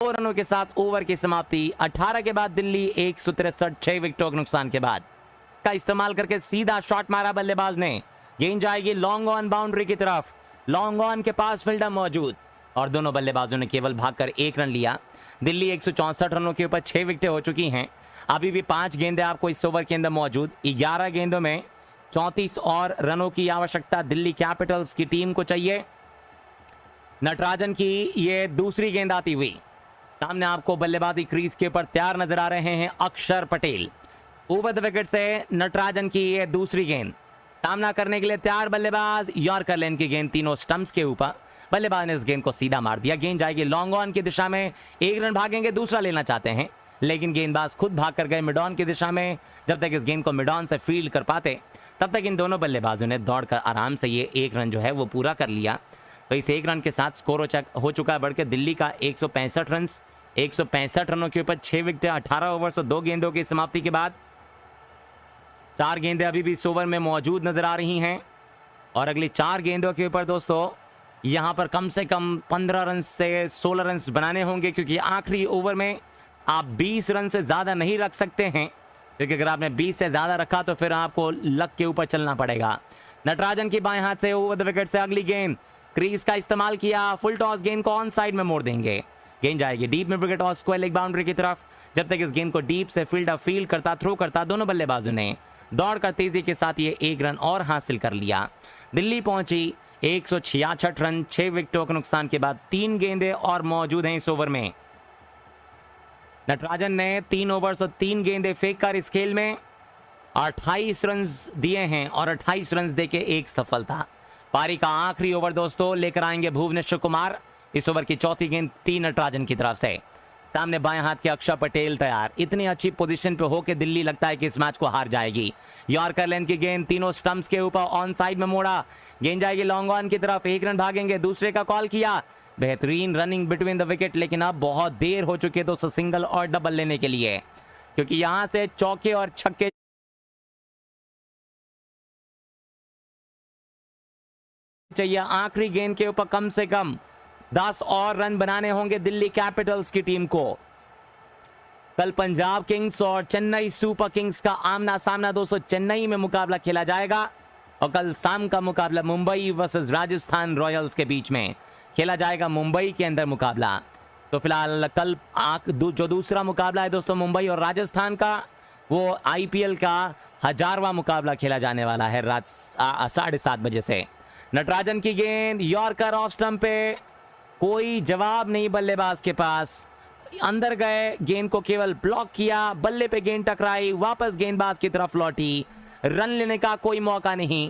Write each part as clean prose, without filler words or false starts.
2 रनों के साथ ओवर की समाप्ति। 18 के बाद दिल्ली 163, 6 विकेटों के नुकसान के बाद का इस्तेमाल करके सीधा शॉट मारा बल्लेबाज ने। गेंद जाएगी लॉन्ग ऑन बाउंड्री की तरफ। लॉन्ग ऑन के पास फील्डर मौजूद और दोनों बल्लेबाजों ने केवल भागकर 1 रन लिया। दिल्ली 164 रनों के ऊपर 6 विकेटें हो चुकी हैं। अभी भी 5 गेंदें आपको इस ओवर के अंदर मौजूद। 11 गेंदों में 34 और रनों की आवश्यकता दिल्ली कैपिटल्स की टीम को चाहिए। नटराजन की ये दूसरी गेंद आती हुई। सामने आपको बल्लेबाजी क्रीज के ऊपर तैयार नजर आ रहे हैं अक्षर पटेल। ओवर द विकेट से नटराजन की ये दूसरी गेंद। सामना करने के लिए तैयार बल्लेबाज। यॉर्कर लेन की गेंद तीनों स्टंप्स के ऊपर। बल्लेबाज ने इस गेंद को सीधा मार दिया। गेंद जाएगी लॉन्ग ऑन की दिशा में। 1 रन भागेंगे, दूसरा लेना चाहते हैं, लेकिन गेंदबाज खुद भाग कर गए मिड ऑन की दिशा में। जब तक इस गेंद को मिड ऑन से फील्ड कर पाते तब तक इन दोनों बल्लेबाजों ने दौड़कर आराम से ये 1 रन जो है वो पूरा कर लिया। तो इस 1 रन के साथ स्कोर हो चुका है बढ़कर दिल्ली का 165 रन। 165 रनों के ऊपर 6 विकेट, 18 ओवर और 2 गेंदों की समाप्ति के बाद 4 गेंदें अभी भी इस ओवर में मौजूद नजर आ रही हैं और अगली 4 गेंदों के ऊपर दोस्तों यहां पर कम से कम 15 रन से 16 रन बनाने होंगे, क्योंकि आखिरी ओवर में आप 20 रन से ज्यादा नहीं रख सकते हैं, क्योंकि अगर आपने 20 से ज्यादा रखा तो फिर आपको लक के ऊपर चलना पड़ेगा। नटराजन की बाएं हाथ से ओवर द विकेट से अगली गेंद। क्रीज का इस्तेमाल किया, फुल टॉस, गेंद को ऑन साइड में मोड़ देंगे। गेंद जाएगी डीप में विकेट और स्क्वायर लेग बाउंड्री की तरफ। जब तक इस गेंद को डीप से फील्डर फील्ड करता, थ्रो करता, दोनों बल्लेबाजों ने दौड़कर तेजी के साथ ये 1 रन और हासिल कर लिया। दिल्ली पहुंची 166 रन, 6 विकेटों के नुकसान के बाद। 3 गेंदें और मौजूद हैं इस ओवर में। नटराजन ने 3 ओवर्स और 3 गेंदें फेंक कर इस खेल में 28 रन दिए हैं और 28 रन देके 1 सफलता। पारी का आखिरी ओवर दोस्तों लेकर आएंगे भुवनेश्वर कुमार। इस ओवर की चौथी गेंद टी नटराजन की तरफ से। सामने बाएं हाथ के अक्षर पटेल तैयार। इतनी अच्छी पोजीशन पे होकर दिल्ली लगता है कि इस मैच को हार जाएगी। यॉर्कर लेन की गेंद तीनों स्टंप्स के ऊपर ऑन साइड में मोड़ा। गेंद जाएगी लॉन्ग ऑन की तरफ। 1 रन भागेंगे, दूसरे का कॉल किया। बेहतरीन रनिंग बिटवीन द विकेट, लेकिन अब बहुत देर हो चुकी है दोस्तों सिंगल और डबल लेने के लिए, क्योंकि यहां से चौके और छक्के चाहिए। आखिरी गेंद के ऊपर कम से कम 10 और रन बनाने होंगे दिल्ली कैपिटल्स की टीम को। कल पंजाब किंग्स और चेन्नई सुपर किंग्स का आमना सामना दोस्तों चेन्नई में मुकाबला खेला जाएगा और कल शाम का मुकाबला मुंबई वर्सेस राजस्थान रॉयल्स के बीच में खेला जाएगा। मुंबई के अंदर मुकाबला। तो फिलहाल कल जो दूसरा मुकाबला है दोस्तों मुंबई और राजस्थान का, वो आईपीएल का 1000वां मुकाबला खेला जाने वाला है रात 7:30 बजे से। नटराजन की गेंद, यॉर्कर ऑफ स्टंप पे, कोई जवाब नहीं बल्लेबाज के पास। अंदर गए, गेंद को केवल ब्लॉक किया, बल्ले पे गेंद टकराई, वापस गेंदबाज की तरफ लौटी। रन लेने का कोई मौका नहीं।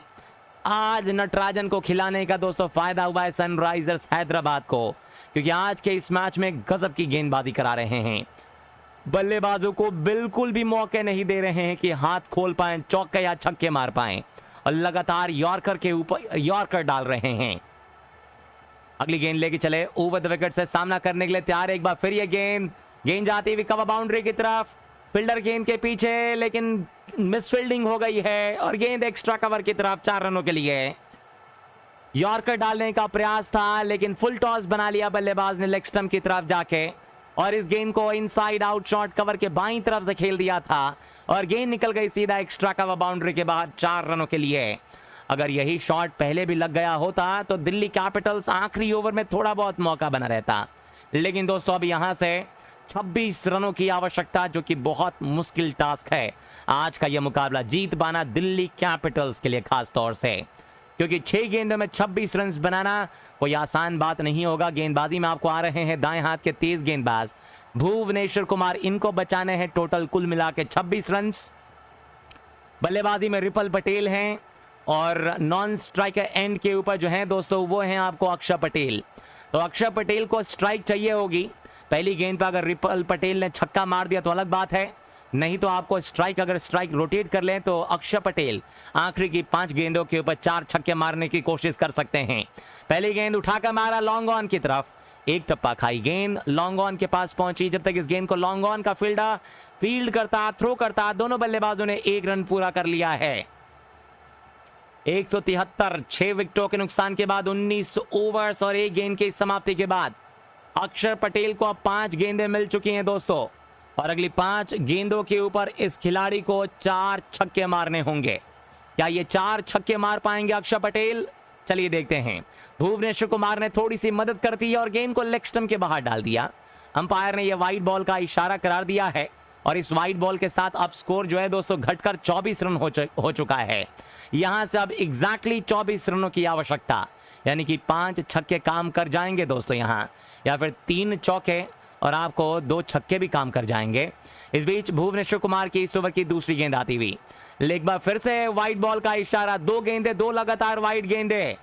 आज नटराजन को खिलाने का दोस्तों फायदा हुआ है सनराइजर्स हैदराबाद को, क्योंकि आज के इस मैच में गजब की गेंदबाजी करा रहे हैं। बल्लेबाजों को बिल्कुल भी मौके नहीं दे रहे हैं कि हाथ खोल पाएं, चौके या छक्के मार पाएं, और लगातार यॉर्कर के ऊपर यॉर्कर डाल रहे हैं। अगली गेंद लेके चले ओवर द विकेट से सामना करने के लिए तैयार। एक बार फिर ये गेंद जाती हुई कवर बाउंड्री की तरफ। फील्डर गेंद के पीछे, लेकिन मिसफील्डिंग हो गई है और गेंद एक्स्ट्रा कवर की तरफ 4 रनों के लिए। यॉर्कर डालने का प्रयास था, लेकिन फुल टॉस बना लिया बल्लेबाज ने लेग स्टंप की तरफ जाके, और इस गेंद को इनसाइड आउट शॉट कवर के बाईं तरफ से खेल दिया था और गेंद निकल गई सीधा एक्स्ट्रा कवर बाउंड्री के बाद 4 रनों के लिए। अगर यही शॉट पहले भी लग गया होता तो दिल्ली कैपिटल्स आखिरी ओवर में थोड़ा बहुत मौका बना रहता, लेकिन दोस्तों अब यहां से 26 रनों की आवश्यकता, जो कि बहुत मुश्किल टास्क है आज का यह मुकाबला जीत पाना दिल्ली कैपिटल्स के लिए, खास तौर से क्योंकि 6 गेंदों में 26 रन बनाना कोई आसान बात नहीं होगा। गेंदबाजी में आपको आ रहे हैं दाएं हाथ के तेज गेंदबाज भुवनेश्वर कुमार, इनको बचाने हैं टोटल कुल मिला के 26 रन। बल्लेबाजी में रिपल पटेल हैं और नॉन स्ट्राइकर एंड के ऊपर जो है दोस्तों वो हैं आपको अक्षर पटेल। तो अक्षर पटेल को स्ट्राइक चाहिए होगी। पहली गेंद पर अगर रिपल पटेल ने छक्का मार दिया तो अलग बात है, नहीं तो आपको अगर स्ट्राइक रोटेट कर लें तो अक्षर पटेल आखिरी की 5 गेंदों के ऊपर 4 छक्के मारने की कोशिश कर सकते हैं। पहली गेंद उठाकर मारा लॉन्ग ऑन की तरफ, एक टप्पा खाई गेंद लॉन्ग ऑन के पास पहुंची। जब तक इस गेंद को लॉन्ग ऑन का फील्डर फील्ड करता, थ्रो करता, दोनों बल्लेबाजों ने 1 रन पूरा कर लिया है। 173, 6 विकेटों के नुकसान के बाद 19 ओवर्स और 1 गेंद की समाप्ति के बाद अक्षर पटेल को अब 5 गेंदें मिल चुकी हैं दोस्तों, और अगली 5 गेंदों के ऊपर इस खिलाड़ी को 4 छक्के मारने होंगे। क्या ये 4 छक्के मार पाएंगे अक्षर पटेल? चलिए देखते हैं। भुवनेश्वर कुमार ने थोड़ी सी मदद कर दी और गेंद को लेग स्टंप के बाहर डाल दिया। अंपायर ने यह वाइड बॉल का इशारा करार दिया है, और इस वाइड बॉल के साथ अब स्कोर जो है दोस्तों घटकर 24 रन हो चुका है। यहां से अब एग्जैक्टली 24 रनों की आवश्यकता, यानी कि 5 छक्के काम कर जाएंगे दोस्तों यहां, या फिर 3 चौके और आपको 2 छक्के भी काम कर जाएंगे। इस बीच भुवनेश्वर कुमार की इस ओवर की दूसरी गेंद आती हुई, एक बार फिर से वाइड बॉल का इशारा। 2 गेंदे, 2 लगातार वाइड गेंदे,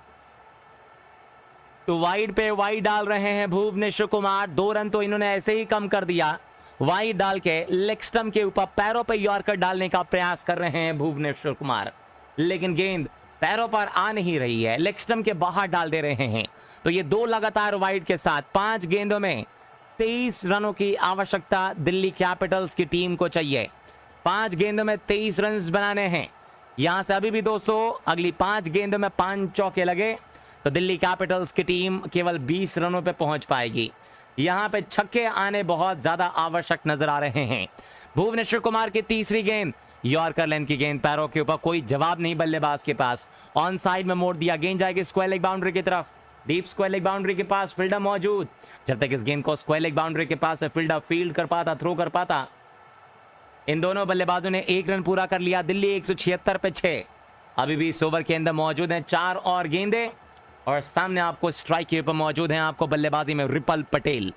तो वाइड पे वाइड डाल रहे हैं भुवनेश्वर कुमार। 2 रन तो इन्होंने ऐसे ही कम कर दिया। वाइड डाल के लेग स्टंप के ऊपर पैरों पे यॉर्कर डालने का प्रयास कर रहे हैं भुवनेश्वर कुमार, लेकिन गेंद पैरों पर आ नहीं रही है, लेग स्टंप के बाहर डाल दे रहे हैं। तो ये 2 लगातार वाइड के साथ 5 गेंदों में 23 रनों की आवश्यकता दिल्ली कैपिटल्स की टीम को चाहिए। 5 गेंदों में 23 रन बनाने हैं। यहां से अभी भी दोस्तों अगली 5 गेंदों में 5 चौके लगे तो दिल्ली कैपिटल्स की टीम केवल 20 रनों पे पहुंच पाएगी। यहां पे छक्के आने बहुत ज्यादा आवश्यक नजर आ रहे हैं। भुवनेश्वर कुमार की तीसरी गेंद, यॉर्कर लेंथ की गेंद, पैरों के ऊपर, कोई जवाब नहीं बल्लेबाज के पास। ऑन साइड में मोड़ दिया, गेंद जाएगी स्क्वायर लेग बाउंड्री की तरफ। डीप स्क्वायर लेग बाउंड्री के पास फील्डर मौजूद। जब तक इस गेंद को स्क्वायर लेग बाउंड्री के पास फील्डर फील्ड कर पाता, थ्रो कर पाता। इन दोनों बल्लेबाजों ने 1 रन पूरा कर लिया। दिल्ली 176 पे 6 अभी भी इस ओवर के अंदर मौजूद हैं। 4 और गेंदें, और सामने आपको स्ट्राइक के ऊपर मौजूद हैं आपको बल्लेबाजी में रिपल पटेल।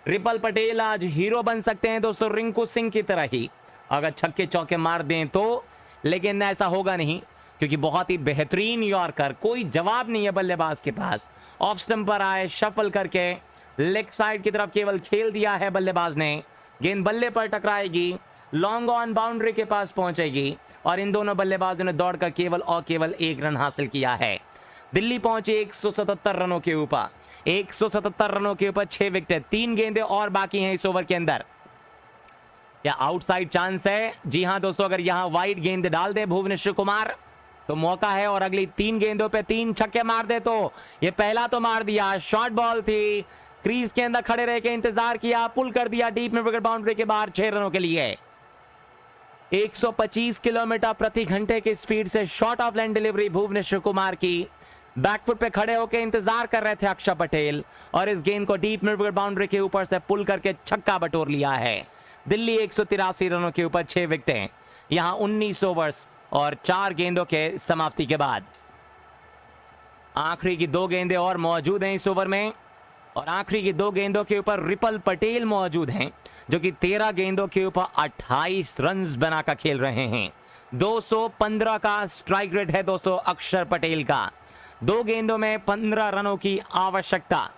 रिपल पटेल आज हीरो बन सकते हैं दोस्तों, रिंकू सिंह की तरह ही, अगर छक्के चौके मार दें तो। लेकिन ऐसा होगा नहीं, क्योंकि बहुत ही बेहतरीन यॉर्कर, कोई जवाब नहीं है बल्लेबाज के पास। ऑफ स्टंप पर आए, शफल करके लेग साइड की तरफ केवल खेल दिया है बल्लेबाज ने। गेंद बल्ले पर टकराएगी, लॉन्ग ऑन बाउंड्री के पास पहुंचेगी, और इन दोनों बल्लेबाजों ने दौड़कर केवल और केवल 1 रन हासिल किया है। दिल्ली पहुंची 177 रनों के ऊपर। 177 रनों के ऊपर 6 विकेट, 3 गेंदें और बाकी हैं इस ओवर के अंदर। क्या आउटसाइड चांस है? जी हां दोस्तों, अगर यहां वाइड गेंद डाल दे भुवनेश्वर कुमार तो मौका है, और अगली 3 गेंदों पे 3 छक्के मार दे तो। ये पहला तो मार दिया, शॉर्ट बॉल थी, क्रीज के अंदर खड़े रह के इंतजार किया, पुल कर दिया डीप में विकेट बाउंड्री के बाहर 6 रनों के लिए। 125 किलोमीटर प्रति घंटे की स्पीड से short of line delivery Bhuvneshwar Kumar की। बैकफुट पे खड़े होकर इंतजार कर रहे थे अक्षर पटेल, और इस गेंद को डीप मिड विकेट बाउंड्री के ऊपर से पुल करके छक्का बटोर लिया है। दिल्ली 183 रनों के ऊपर 6 विकेटें, यहां 19 ओवर्स और 4 गेंदों के समाप्ति के बाद। आखिरी की 2 गेंदें और मौजूद हैं इस ओवर में, और आखिरी की 2 गेंदों के ऊपर रिपल पटेल मौजूद हैं, जो कि 13 गेंदों के ऊपर 28 रन बनाकर खेल रहे हैं। 215 का स्ट्राइक रेट है दोस्तों अक्षर पटेल का। 2 गेंदों में 15 रनों की आवश्यकता।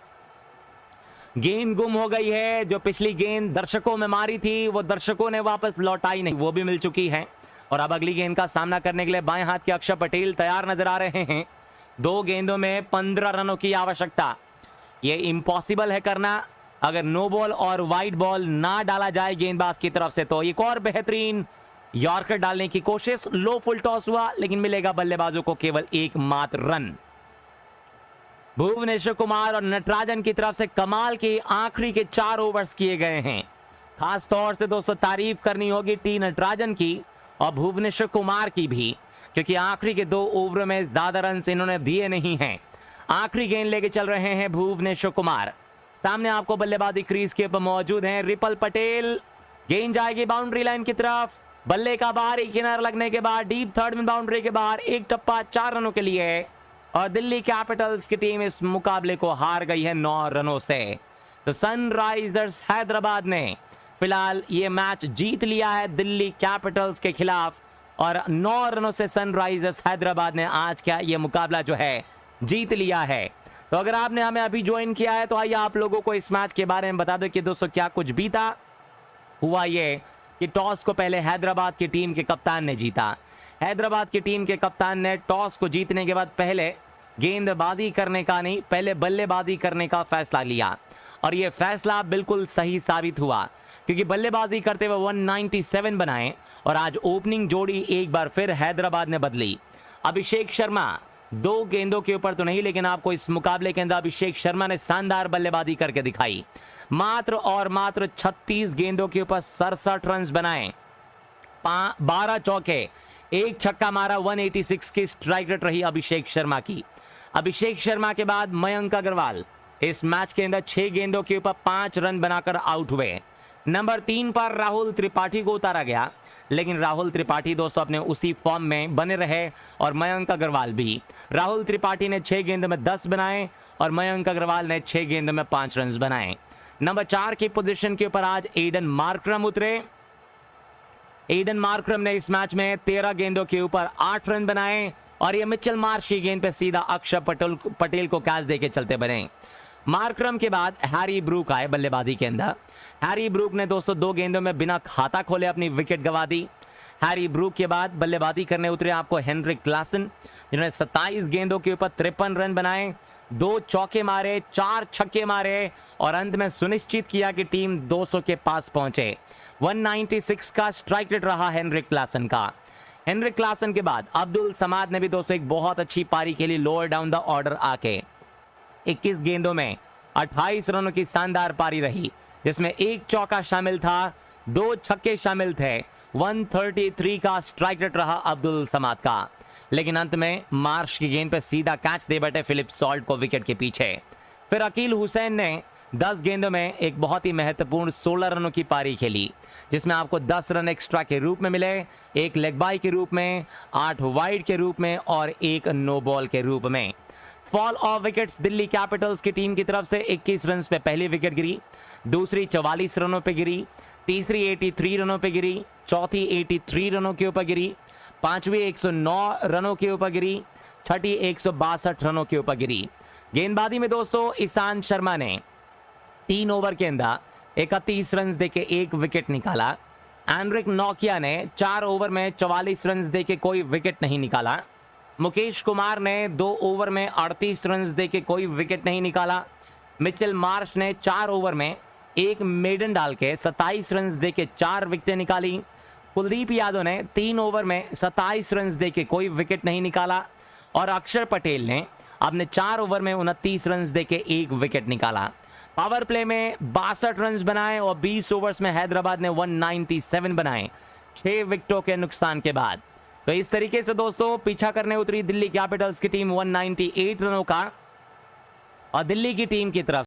गेंद गुम हो गई है, जो पिछली गेंद दर्शकों में मारी थी वो दर्शकों ने वापस लौटाई नहीं, वो भी मिल चुकी है। और अब अगली गेंद का सामना करने के लिए बाएं हाथ के अक्षर पटेल तैयार नजर आ रहे हैं। 2 गेंदों में 15 रनों की आवश्यकता, ये इम्पॉसिबल है करना अगर नो बॉल और वाइड बॉल ना डाला जाए गेंदबाज की तरफ से। तो एक और बेहतरीन यॉर्कर डालने की कोशिश, लो फुल टॉस हुआ, लेकिन मिलेगा बल्लेबाजों को केवल 1 मात्र रन। भुवनेश्वर कुमार और नटराजन की तरफ से कमाल के आखिरी के 4 ओवर्स किए गए हैं। खास तौर से दोस्तों तारीफ करनी होगी टी नटराजन की और भुवनेश्वर कुमार की भी, क्योंकि आखिरी के 2 ओवर में ज्यादा रन इन्होंने दिए नहीं हैं। आखिरी गेंद लेके चल रहे हैं भुवनेश्वर कुमार। सामने आपको बल्लेबाजी क्रीज के ऊपर मौजूद हैं रिपल पटेल। गेंद जाएगी बाउंड्री लाइन की तरफ, बल्ले का बाहरी किनारा लगने के बाद डीप थर्ड में बाउंड्री के बाहर 1 टप्पा 4 रनों के लिए, और दिल्ली कैपिटल्स की टीम इस मुकाबले को हार गई है 9 रनों से। तो सनराइजर्स हैदराबाद ने फिलहाल ये मैच जीत लिया है दिल्ली कैपिटल्स के खिलाफ, और 9 रनों से सनराइजर्स हैदराबाद ने आज का ये मुकाबला जो है जीत लिया है। तो अगर आपने हमें अभी ज्वाइन किया है तो आइए आप लोगों को इस मैच के बारे में बता दो कि दोस्तों क्या कुछ बीता। हुआ ये कि टॉस को पहले हैदराबाद की टीम के कप्तान ने जीता। हैदराबाद की टीम के कप्तान ने टॉस को जीतने के बाद पहले गेंदबाजी करने का नहीं, पहले बल्लेबाजी करने का फैसला लिया, और यह फैसला बिल्कुल सही साबित हुआ, क्योंकि बल्लेबाजी करते हुए 197 बनाए, और आज ओपनिंग जोड़ी एक बार फिर हैदराबाद ने बदली। अभिषेक शर्मा 2 गेंदों के ऊपर तो नहीं, लेकिन आपको इस मुकाबले के अंदर अभिषेक शर्मा ने शानदार बल्लेबाजी करके दिखाई। मात्र और मात्र 36 गेंदों के ऊपर 67 रन बनाए, 12 चौके, 1 छक्का मारा। 186 की स्ट्राइक रेट रही अभिषेक शर्मा की। अभिषेक शर्मा के बाद मयंक अग्रवाल इस मैच के अंदर 6 गेंदों के ऊपर 5 रन बनाकर आउट हुए। नंबर 3 पर राहुल त्रिपाठी को उतारा गया, लेकिन राहुल त्रिपाठी दोस्तों अपने उसी फॉर्म में बने रहे और मयंक अग्रवाल भी। राहुल त्रिपाठी ने 6 गेंदों में 10 बनाए और मयंक अग्रवाल ने 6 गेंदों में 5 रन बनाए। नंबर 4 की पोजीशन के ऊपर आज एडन मार्करम उतरे। एडन मार्करम ने इस मैच में 13 गेंदों के ऊपर 8 रन बनाए और ये मिचेल मार्श की गेंद पे सीधा अक्षर पटेल को कैच देके चलते बने। मार्करम के बाद हैरी ब्रूक आए बल्लेबाजी के अंदर। हैरी ब्रूक ने दोस्तों 2 गेंदों में बिना खाता खोले अपनी विकेट गंवा दी। हैरी ब्रूक के बाद बल्लेबाजी करने उतरे आपको हेनरिक क्लासन, जिन्होंने 27 गेंदों के ऊपर 53 रन बनाए, 2 चौके मारे, 4 छक्के मारे और अंत में सुनिश्चित किया कि टीम 200 के पास पहुंचे। 196 का स्ट्राइक रेट रहा हेनरिक क्लासन का। हेनरिक क्लासन के बाद अब्दुल समाद ने भी दोस्तों एक बहुत अच्छी पारी खेली लोअर डाउन द ऑर्डर आके। 21 गेंदों में 28 रनों की शानदार पारी रही, जिसमें 1 चौका शामिल था, 2 छक्के शामिल थे। 133 का स्ट्राइक रेट रहा अब्दुल समाद का, लेकिन अंत में मार्श की गेंद पर सीधा कैच दे बैठे फिलिप सॉल्ट को विकेट के पीछे। फिर अकील हुसैन ने 10 गेंदों में एक बहुत ही महत्वपूर्ण 16 रनों की पारी खेली, जिसमें आपको 10 रन एक्स्ट्रा के रूप में मिले, 1 लेग बाय के रूप में, 8 वाइड के रूप में और 1 नो बॉल के रूप में। Fall of wickets Delhi Capitals की टीम की तरफ से 21 रन पे पहली विकेट गिरी, दूसरी 44 रनों पे गिरी, तीसरी 83 रनों पे गिरी, चौथी 83 रनों के ऊपर गिरी, पांचवी 109 रनों के ऊपर गिरी, छठी 162 रनों के ऊपर गिरी। गेंदबाजी में दोस्तों ईशांत शर्मा ने 3 ओवर के अंदर 31 रन देके 1 विकेट निकाला। एनरिक नोकिया ने 4 ओवर में 44 रन देके कोई विकेट नहीं निकाला। मुकेश कुमार ने 2 ओवर में 38 रन देके कोई विकेट नहीं निकाला। मिचेल मार्श ने 4 ओवर में 1 मेडन डाल के 27 रन देके 4 विकेटें निकाली। कुलदीप यादव ने 3 ओवर में 27 रन देके कोई विकेट नहीं निकाला और अक्षर पटेल ने अपने 4 ओवर में 29 रन देके 1 विकेट निकाला। पावर प्ले में 62 रन बनाए और 20 ओवर्स में हैदराबाद ने 197 बनाए 6 विकेटों के नुकसान के बाद। तो इस तरीके से दोस्तों पीछा करने उतरी दिल्ली कैपिटल्स की टीम 198 रनों का और दिल्ली की टीम की तरफ